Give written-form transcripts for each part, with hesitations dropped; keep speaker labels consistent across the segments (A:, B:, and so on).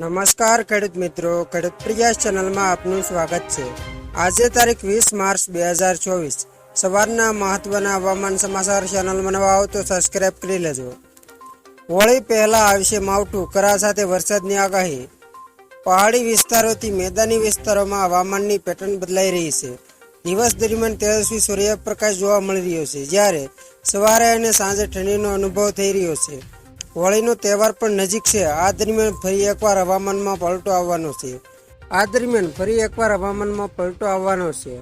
A: નમસ્કાર ખેડૂત મિત્રો, ખેડૂત પ્રયાસ ચેનલમાં આપનું સ્વાગત છે। આજે તારીખ 20 માર્ચ 2024 સવારના મહત્વના હવામાન સમાચાર। ચેનલમાં નવા આવો તો સબસ્ક્રાઇબ કરી લેજો। હોળી પહેલા આવશે માવઠું, કરા સાથે વરસાદની આગાહી। પહાડી વિસ્તારોથી મેદાની વિસ્તારોમાં હવામાનની પેટર્ન બદલાઈ રહી છે। દિવસ દરમિયાન તેજસ્વી સૂર્યપ્રકાશ જોવા મળી રહ્યો છે, જ્યારે સવારે અને સાંજે ઠંડીનો અનુભવ થઈ રહ્યો છે। હોળીનો તહેવાર પણ નજીક છે। આ દરમિયાન ફરી એકવાર હવામાનમાં પલટો આવવાનો છે।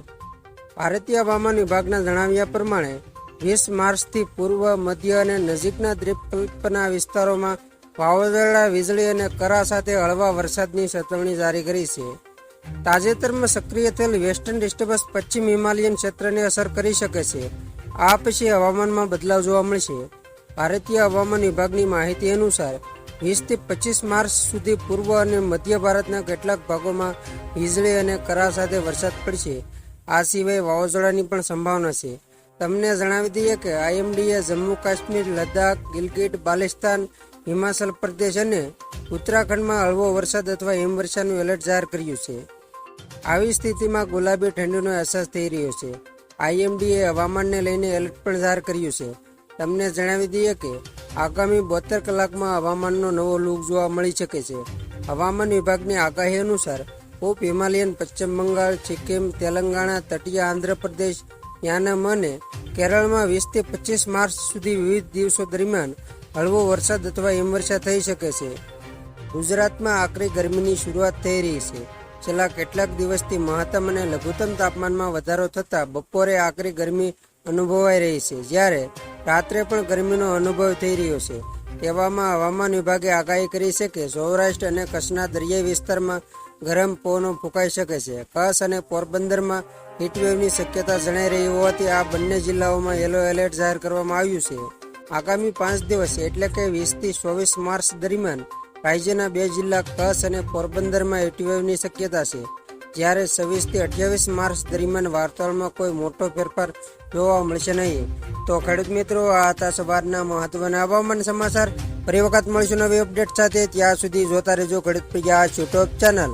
A: ભારતીય હવામાન વિભાગના જણાવ્યા પ્રમાણે 20 માર્ચથી પૂર્વ, મધ્ય અને નજીકના દ્વીપકલ્પના વિસ્તારોમાં વાવાઝોડા, વીજળી અને કરા સાથે હળવા વરસાદની ચેતવણી જારી કરી છે। તાજેતરમાં સક્રિય થયેલ વેસ્ટર્ન ડિસ્ટર્બન્સ પશ્ચિમ હિમાલયન ક્ષેત્રને અસર કરી શકે છે। આ પછી હવામાનમાં બદલાવ જોવા મળશે। ભારતીય હવામાન વિભાગની માહિતી અનુસાર 20 થી 25 માર્ચ સુધી પૂર્વ અને મધ્ય ભારતના કેટલાક ભાગોમાં વીજળી અને કરા સાથે વરસાદ પડશે। આ સિવાય વાવાઝોડાની પણ સંભાવના છે। તમને જણાવી દઈએ કે IMDએ જમ્મુ કાશ્મીર, લદ્દાખ, ગિલગિટ બાલ્ટિસ્તાન, હિમાચલ પ્રદેશ અને ઉત્તરાખંડમાં હળવો વરસાદ અથવા હિમવર્ષાનું એલર્ટ જાહેર કર્યું છે। આવી સ્થિતિમાં ગુલાબી ઠંડીનો અહેસાસ થઈ રહ્યો છે। IMDએ હવામાનને લઈને એલર્ટ પણ જાહેર કર્યું છે। તમને જણાવી દઈએ કે આગામી 72 કલાકમાં હવામાનનો નવો લુક જોવા મળી શકે છે। હવામાન વિભાગની આગાહી અનુસાર ઉપ હિમાલયન, પશ્ચિમ બંગાળ, સિક્કિમ, તેલંગાણા, તટીય આંધ્રપ્રદેશ, યાનમ અને કેરળમાં 20 થી 25 માર્ચ સુધી વિવિધ દિવસો દરમિયાન હળવો વરસાદ અથવા હિમવર્ષા થઈ શકે છે। ગુજરાતમાં આકરી ગરમીની શરૂઆત થઈ રહી છે। છેલ્લા કેટલાક દિવસથી મહત્તમ અને લઘુત્તમ તાપમાનમાં વધારો થતાં બપોરે આકરી ગરમી અનુભવાઈ રહી છે, જ્યારે રાત્રે પણ ગરમીનો અનુભવ થઈ રહ્યો છે। તેવામાં હવામાન વિભાગે આગાહી કરી છે કે સૌરાષ્ટ્ર અને કચ્છના દરિયાઈ વિસ્તારમાં ગરમ પવનો ફૂંકાઈ શકે છે। કચ્છ અને પોરબંદરમાં હીટવેવની શક્યતા જણાઈ રહી હોવાથી આ બંને જિલ્લાઓમાં યલો એલર્ટ જાહેર કરવામાં આવ્યું છે। આગામી 5 દિવસ એટલે કે 20 થી 24 માર્ચ દરમિયાન રાજ્યના 2 જિલ્લા કચ્છ અને પોરબંદરમાં હીટવેવની શક્યતા છે, જ્યારે 26 થી 28 માર્ચ દરમિયાન વાતાવરણમાં કોઈ મોટો ફેરફાર જોવા મળશે નહીં। તો ખેડૂત મિત્રો, આ હતા સવારના મહત્વના હવામાન સમાચાર। ફરી વખત મળીશું નવી અપડેટ સાથે। ત્યાં સુધી જોતા રહેજો ખેડૂત પ્રયાસ યુટ્યુબ ચેનલ।